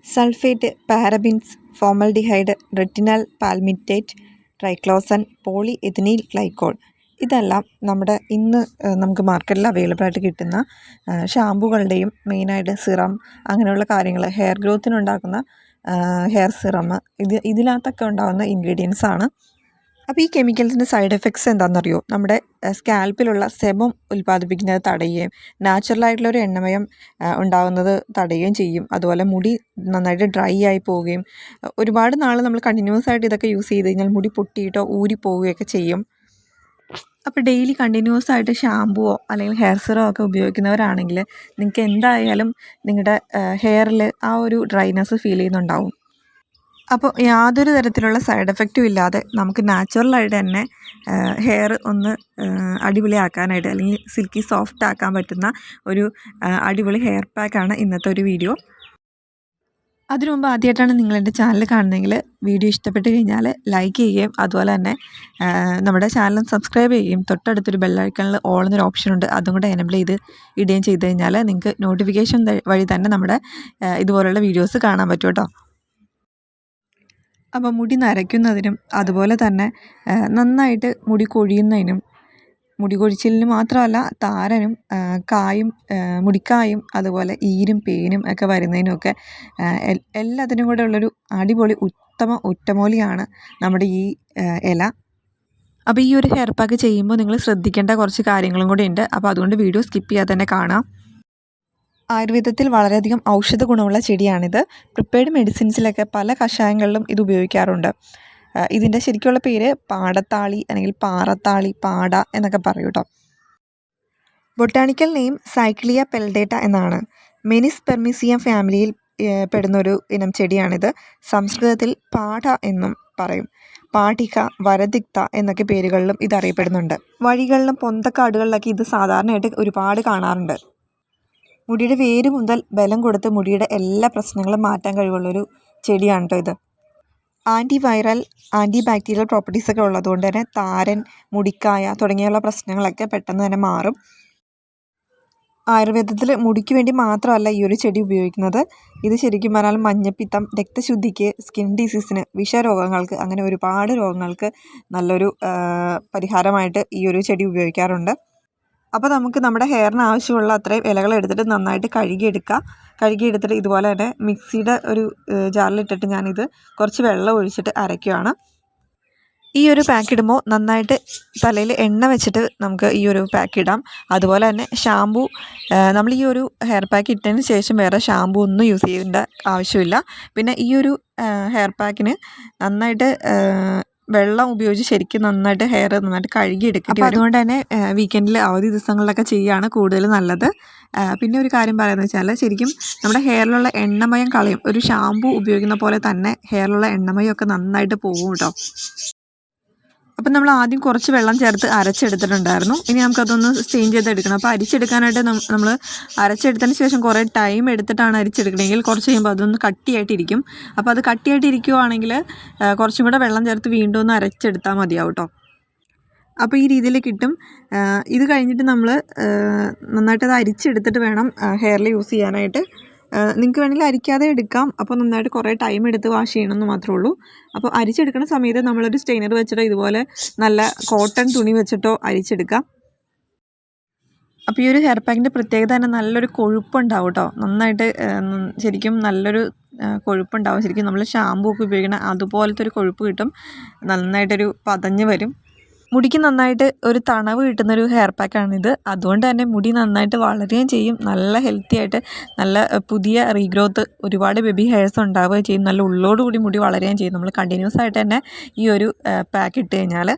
Sulphate, parabens, formaldehyde, retinyl palmitate, triclosan, poly ethylene glycol ഇതെല്ലാം നമ്മുടെ ഇന്ന് നമുക്ക് മാർക്കറ്റിൽ അവൈലബിൾ ആയിട്ട് കിട്ടുന്ന ഷാമ്പുകളുടെയും മെയിനായിട്ട് സിറം അങ്ങനെയുള്ള കാര്യങ്ങൾ ഹെയർ ഗ്രോത്തിനുണ്ടാക്കുന്ന ഹെയർ സിറം ഇതിനകത്തൊക്കെ ഉണ്ടാകുന്ന ഇൻഗ്രീഡിയൻസ് ആണ്. അപ്പോൾ ഈ കെമിക്കൽസിൻ്റെ സൈഡ് എഫക്ട്സ് എന്താണെന്നറിയോ? നമ്മുടെ സ്കാൽപ്പിലുള്ള സെബം ഉൽപ്പാദിപ്പിക്കുന്നത് തടയുകയും നാച്ചുറലായിട്ടുള്ളൊരു എണ്ണമയം ഉണ്ടാകുന്നത് തടയുകയും ചെയ്യും. അതുപോലെ മുടി നന്നായിട്ട് ഡ്രൈ ആയി പോവുകയും ഒരുപാട് നാൾ നമ്മൾ കണ്ടിന്യൂസ് ആയിട്ട് ഇതൊക്കെ യൂസ് ചെയ്ത് കഴിഞ്ഞാൽ മുടി പൊട്ടിയിട്ടോ ഊരിപ്പോവുകയൊക്കെ ചെയ്യും. അപ്പോൾ ഡെയിലി കണ്ടിന്യൂസ് ആയിട്ട് ഷാമ്പുവോ അല്ലെങ്കിൽ ഹെയർ സിറോ ഒക്കെ ഉപയോഗിക്കുന്നവരാണെങ്കിൽ നിങ്ങൾക്ക് എന്തായാലും നിങ്ങളുടെ ഹെയറിൽ ആ ഒരു ഡ്രൈനെസ് ഫീൽ ചെയ്യുന്നുണ്ടാവും. അപ്പോൾ യാതൊരു തരത്തിലുള്ള സൈഡ് എഫക്റ്റും ഇല്ലാതെ നമുക്ക് നാച്ചുറലായിട്ട് തന്നെ ഹെയർ ഒന്ന് അടിപൊളിയാക്കാനായിട്ട് അല്ലെങ്കിൽ സിൽക്കി സോഫ്റ്റ് ആക്കാൻ പറ്റുന്ന ഒരു അടിപൊളി ഹെയർ പാക്കാണ് ഇന്നത്തെ ഒരു വീഡിയോ. അതിനു മുമ്പ് ആദ്യമായിട്ടാണ് നിങ്ങളെൻ്റെ ചാനൽ കാണുന്നതെങ്കിൽ വീഡിയോ ഇഷ്ടപ്പെട്ട് കഴിഞ്ഞാൽ ലൈക്ക് ചെയ്യുകയും അതുപോലെ തന്നെ നമ്മുടെ ചാനൽ സബ്സ്ക്രൈബ് ചെയ്യുകയും തൊട്ടടുത്തൊരു ബെല്ലൈക്കണിൽ ഓൾ എന്നൊരു ഓപ്ഷൻ ഉണ്ട്, അതും കൂടെ എനേബിൾ ചെയ്ത് ഇടുകയും ചെയ്ത് കഴിഞ്ഞാൽ നിങ്ങൾക്ക് നോട്ടിഫിക്കേഷൻ വഴി തന്നെ നമ്മുടെ ഇതുപോലുള്ള വീഡിയോസ് കാണാൻ പറ്റും കേട്ടോ. അപ്പോൾ മുടി നരയ്ക്കുന്നതിനും അതുപോലെ തന്നെ നന്നായിട്ട് മുടി കൊഴിയുന്നതിനും മുടി കൊഴിച്ചിലിന് മാത്രമല്ല താരനും കായും മുടിക്കായും അതുപോലെ ഈരും പേനും ഒക്കെ വരുന്നതിനുമൊക്കെ എല്ലാത്തിനും കൂടെ ഉള്ളൊരു അടിപൊളി ഉത്തമ ഒറ്റമൂലിയാണ് നമ്മുടെ ഈ ഇല. അപ്പോൾ ഈ ഒരു ഹെയർ പാക്ക് ചെയ്യുമ്പോൾ നിങ്ങൾ ശ്രദ്ധിക്കേണ്ട കുറച്ച് കാര്യങ്ങളും കൂടി ഉണ്ട്. അപ്പോൾ അതുകൊണ്ട് വീഡിയോ സ്കിപ്പ് ചെയ്യാതെ തന്നെ കാണാം. ആയുർവേദത്തിൽ വളരെയധികം ഔഷധ ഗുണമുള്ള ചെടിയാണിത്. പ്രിപ്പയർഡ് മെഡിസിൻസിലൊക്കെ പല കഷായങ്ങളിലും ഇത് ഉപയോഗിക്കാറുണ്ട്. ഇതിൻ്റെ ശരിക്കുള്ള പേര് പാടത്താളി അല്ലെങ്കിൽ പാറത്താളി, പാട എന്നൊക്കെ പറയും കേട്ടോ. ബൊട്ടാണിക്കൽ നെയിം സൈക്ലിയ പെൽഡേറ്റ എന്നാണ്. മെനിസ്പെർമിസിയ ഫാമിലിയിൽ പെടുന്നൊരു ഇനം ചെടിയാണിത്. സംസ്കൃതത്തിൽ പാഠ എന്നും പറയും. പാഠിക, വരദിക്ത എന്നൊക്കെ പേരുകളിലും ഇത് അറിയപ്പെടുന്നുണ്ട്. വഴികളിലും പൊന്തക്കാടുകളിലൊക്കെ ഇത് സാധാരണയായിട്ട് ഒരുപാട് കാണാറുണ്ട്. മുടിയുടെ വേര് മുതൽ ബലം കൊടുത്ത് മുടിയുടെ എല്ലാ പ്രശ്നങ്ങളും മാറ്റാൻ കഴിവുള്ളൊരു ചെടിയാണ് കേട്ടോ ഇത്. ആൻറ്റിവൈറൽ, ആൻറ്റി ബാക്ടീരിയൽ പ്രോപ്പർട്ടീസൊക്കെ ഉള്ളതുകൊണ്ട് തന്നെ താരൻ, മുടിക്കായ തുടങ്ങിയുള്ള പ്രശ്നങ്ങളൊക്കെ പെട്ടെന്ന് തന്നെ മാറും. ആയുർവേദത്തിൽ മുടിക്ക് വേണ്ടി മാത്രമല്ല ഈ ഒരു ചെടി ഉപയോഗിക്കുന്നത്. ഇത് ശരിക്കും പറഞ്ഞാൽ മഞ്ഞപ്പിത്തം, രക്തശുദ്ധിക്ക്, സ്കിൻ ഡിസീസിന്, വിഷരോഗങ്ങൾക്ക് അങ്ങനെ ഒരുപാട് രോഗങ്ങൾക്ക് നല്ലൊരു പരിഹാരമായിട്ട് ഈ ഒരു ചെടി ഉപയോഗിക്കാറുണ്ട്. അപ്പോൾ നമുക്ക് നമ്മുടെ ഹെയറിന് ആവശ്യമുള്ള അത്രയും ഇലകൾ എടുത്തിട്ട് നന്നായിട്ട് കഴുകിയെടുത്തിട്ട് ഇതുപോലെ തന്നെ മിക്സിയുടെ ഒരു ജാറിലിട്ടിട്ട് ഞാനിത് കുറച്ച് വെള്ളം ഒഴിച്ചിട്ട് അരയ്ക്കുകയാണ്. ഈ ഒരു പാക്ക് ഇടുമ്പോൾ നന്നായിട്ട് തലയിൽ എണ്ണ വെച്ചിട്ട് നമുക്ക് ഈ ഒരു പാക്ക് ഇടാം. അതുപോലെ തന്നെ ഷാമ്പു നമ്മൾ ഈ ഒരു ഹെയർ പാക്ക് ഇട്ടതിന് ശേഷം വേറെ ഷാമ്പു ഒന്നും യൂസ് ചെയ്യേണ്ട ആവശ്യമില്ല. പിന്നെ ഈ ഒരു ഹെയർ പാക്കിന് നന്നായിട്ട് വെള്ളം ഉപയോഗിച്ച് ശരിക്കും നന്നായിട്ട് ഹെയർ നന്നായിട്ട് കഴുകിയെടുക്കും. അപ്പോൾ അതുകൊണ്ട് തന്നെ വീക്കെൻഡിൽ അവധി ദിവസങ്ങളിലൊക്കെ ചെയ്യുകയാണ് കൂടുതൽ നല്ലത്. പിന്നെ ഒരു കാര്യം പറയുന്നത് വെച്ചാൽ ശരിക്കും നമ്മുടെ ഹെയറിലുള്ള എണ്ണമയം കളയും. ഒരു ഷാമ്പു ഉപയോഗിക്കുന്ന പോലെ തന്നെ ഹെയറിലുള്ള എണ്ണമയമൊക്കെ നന്നായിട്ട് പോകും കേട്ടോ. അപ്പം നമ്മൾ ആദ്യം കുറച്ച് വെള്ളം ചേർത്ത് അരച്ചെടുത്തിട്ടുണ്ടായിരുന്നു. ഇനി നമുക്കതൊന്ന് സ്റ്റെയിൻ ചെയ്തെടുക്കണം. അപ്പോൾ അരിച്ചെടുക്കാനായിട്ട് നമ്മൾ അരച്ചെടുത്തതിന് ശേഷം കുറേ ടൈം എടുത്തിട്ടാണ് അരിച്ചെടുക്കണമെങ്കിൽ കുറച്ച് കഴിയുമ്പോൾ അതൊന്ന് കട്ടിയായിട്ടിരിക്കും. അപ്പോൾ അത് കട്ടിയായിട്ടിരിക്കുവാണെങ്കിൽ കുറച്ചും കൂടെ വെള്ളം ചേർത്ത് വീണ്ടും ഒന്ന് അരച്ചെടുത്താൽ മതിയാവും കേട്ടോ. അപ്പോൾ ഈ രീതിയിൽ കിട്ടും. ഇത് കഴിഞ്ഞിട്ട് നമ്മൾ നന്നായിട്ട് അത് അരിച്ചെടുത്തിട്ട് വേണം ഹെയറിൽ യൂസ് ചെയ്യാനായിട്ട്. നിങ്ങൾക്ക് വേണമെങ്കിൽ അരിക്കാതെ എടുക്കാം. അപ്പോൾ നന്നായിട്ട് കുറേ ടൈം എടുത്ത് വാഷ് ചെയ്യണമെന്ന് മാത്രമേ ഉള്ളൂ. അപ്പോൾ അരിച്ചെടുക്കുന്ന സമയത്ത് നമ്മളൊരു സ്റ്റെയിനർ വെച്ചിട്ടോ ഇതുപോലെ നല്ല കോട്ടൺ തുണി വെച്ചിട്ടോ അരിച്ചെടുക്കാം. അപ്പോൾ ഈ ഒരു ഹെയർ പാക്കിൻ്റെ പ്രത്യേകത തന്നെ നല്ലൊരു കൊഴുപ്പുണ്ടാവും കേട്ടോ. നന്നായിട്ട് ശരിക്കും നല്ലൊരു കൊഴുപ്പുണ്ടാവും. ശരിക്കും നമ്മൾ ഷാമ്പൂ ഒക്കെ ഉപയോഗിക്കുന്ന അതുപോലത്തെ ഒരു കൊഴുപ്പ് കിട്ടും. നന്നായിട്ടൊരു പതഞ്ഞ് വരും. മുടിക്ക് നന്നായിട്ട് ഒരു തണവ് കിട്ടുന്നൊരു ഹെയർ പാക്കാണിത്. അതുകൊണ്ട് തന്നെ മുടി നന്നായിട്ട് വളരുകയും ചെയ്യും. നല്ല ഹെൽത്തി ആയിട്ട് നല്ല പുതിയ റീഗ്രോത്ത് ഒരുപാട് ബേബി ഹെയർസ് ഉണ്ടാവുകയും ചെയ്യും. നല്ല ഉള്ളോടുകൂടി മുടി വളരുകയും ചെയ്യും നമ്മൾ കണ്ടിന്യൂസ് ആയിട്ട് തന്നെ ഈ ഒരു പാക്ക് ഇട്ട് കഴിഞ്ഞാൽ.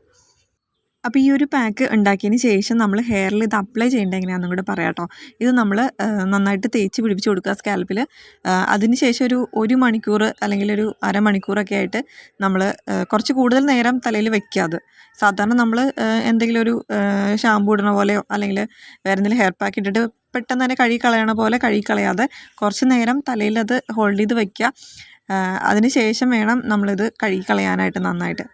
അപ്പോൾ ഈ ഒരു പാക്ക് ഉണ്ടാക്കിയതിന് ശേഷം നമ്മൾ ഹെയറിൽ ഇത് അപ്ലൈ ചെയ്യേണ്ടത് എങ്ങനെയാണെന്നും കൂടെ പറയാം കേട്ടോ. ഇത് നമ്മൾ നന്നായിട്ട് തേച്ച് പിടിപ്പിച്ച് കൊടുക്കുക സ്കാൽപ്പിൽ. അതിന് ശേഷം ഒരു മണിക്കൂർ അല്ലെങ്കിൽ ഒരു അരമണിക്കൂറൊക്കെ ആയിട്ട് നമ്മൾ കുറച്ച് കൂടുതൽ നേരം തലയിൽ വെക്കാതെ സാധാരണ നമ്മൾ എന്തെങ്കിലും ഒരു ഷാമ്പൂ ഇടണ പോലെയോ അല്ലെങ്കിൽ വേറെ എന്തെങ്കിലും ഹെയർ പാക്ക് ഇട്ടിട്ട് പെട്ടെന്ന് തന്നെ കഴുകി കളയണ പോലെ കഴുകി കളയാതെ കുറച്ച് നേരം തലയിൽ അത് ഹോൾഡ് ചെയ്ത് വയ്ക്കുക. അതിന് ശേഷം വേണം നമ്മളിത് കഴുകി കളയാനായിട്ട് നന്നായിട്ട്.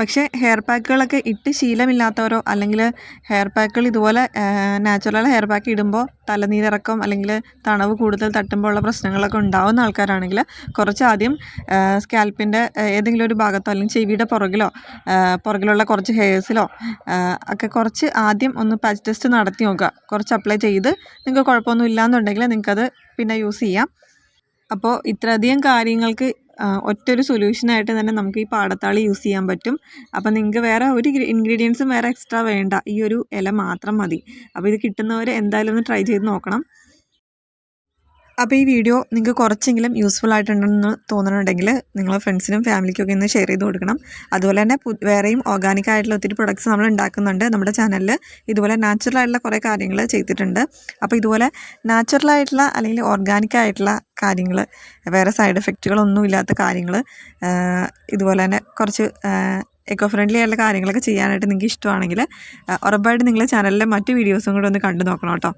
പക്ഷേ ഹെയർ പാക്കുകളൊക്കെ ഇട്ട് ശീലമില്ലാത്തവരോ അല്ലെങ്കിൽ ഹെയർ പാക്കുകൾ ഇതുപോലെ നാച്ചുറൽ ഹെയർ പാക്ക് ഇടുമ്പോൾ തലനീരിറക്കം അല്ലെങ്കിൽ തണവ് കൂടുതൽ തട്ടുമ്പോൾ ഉള്ള പ്രശ്നങ്ങളൊക്കെ ഉണ്ടാവുന്ന ആൾക്കാരാണെങ്കിൽ കുറച്ച് ആദ്യം സ്കാൽപ്പിൻ്റെ ഏതെങ്കിലും ഒരു ഭാഗത്തോ അല്ലെങ്കിൽ ചെവിയുടെ പുറകിലുള്ള കുറച്ച് ഹെയർസിലോ ഒക്കെ കുറച്ച് ആദ്യം ഒന്ന് പാച്ച് ടെസ്റ്റ് നടത്തി നോക്കുക. കുറച്ച് അപ്ലൈ ചെയ്ത് നിങ്ങൾക്ക് കുഴപ്പമൊന്നും ഇല്ലയെന്നുണ്ടെങ്കിൽ നിങ്ങൾക്കത് പിന്നെ യൂസ് ചെയ്യാം. അപ്പോൾ ഇത്രയധികം കാര്യങ്ങൾക്ക് ഒറ്റൊരു സൊല്യൂഷനായിട്ട് തന്നെ നമുക്ക് ഈ പാടത്താളി യൂസ് ചെയ്യാൻ പറ്റും. അപ്പോൾ നിങ്ങൾക്ക് വേറെ ഒരു ഇൻഗ്രീഡിയൻസും വേറെ എക്സ്ട്രാ വേണ്ട, ഈ ഒരു ഇല മാത്രം മതി. അപ്പോൾ ഇത് കിട്ടുന്നവർ എന്തായാലും ഒന്ന് ട്രൈ ചെയ്ത് നോക്കണം. അപ്പോൾ ഈ വീഡിയോ നിങ്ങൾക്ക് കുറച്ചെങ്കിലും യൂസ്ഫുൾ ആയിട്ടുണ്ടെന്ന് തോന്നുന്നുണ്ടെങ്കിൽ നിങ്ങൾ ഫ്രണ്ട്സിനും ഫാമിലിക്കൊക്കെ ഒന്ന് ഷെയർ ചെയ്ത് കൊടുക്കണം. അതുപോലെ തന്നെ വേറെയും ഓർഗാനിക് ആയിട്ടുള്ള ഒത്തിരി പ്രൊഡക്ട്സ് നമ്മൾ ഉണ്ടാക്കുന്നുണ്ട് നമ്മുടെ ചാനലിൽ. ഇതുപോലെ നാച്ചുറൽ ആയിട്ടുള്ള കുറേ കാര്യങ്ങൾ ചെയ്തിട്ടുണ്ട്. അപ്പോൾ ഇതുപോലെ നാച്ചുറൽ ആയിട്ടുള്ള അല്ലെങ്കിൽ ഓർഗാനിക് ആയിട്ടുള്ള കാര്യങ്ങൾ, വേറെ സൈഡ് എഫക്റ്റുകളൊന്നും ഇല്ലാത്ത കാര്യങ്ങൾ, ഇതുപോലെ തന്നെ കുറച്ച് എക്കോ ഫ്രണ്ട്ലി ആയിട്ടുള്ള കാര്യങ്ങളൊക്കെ ചെയ്യാനായിട്ട് നിങ്ങൾക്ക് ഇഷ്ടമാണെങ്കിൽ ഉറപ്പായിട്ട് നിങ്ങൾ ചാനലിലെ മറ്റു വീഡിയോസും കൂടെ ഒന്ന് കണ്ടു നോക്കണം കേട്ടോ.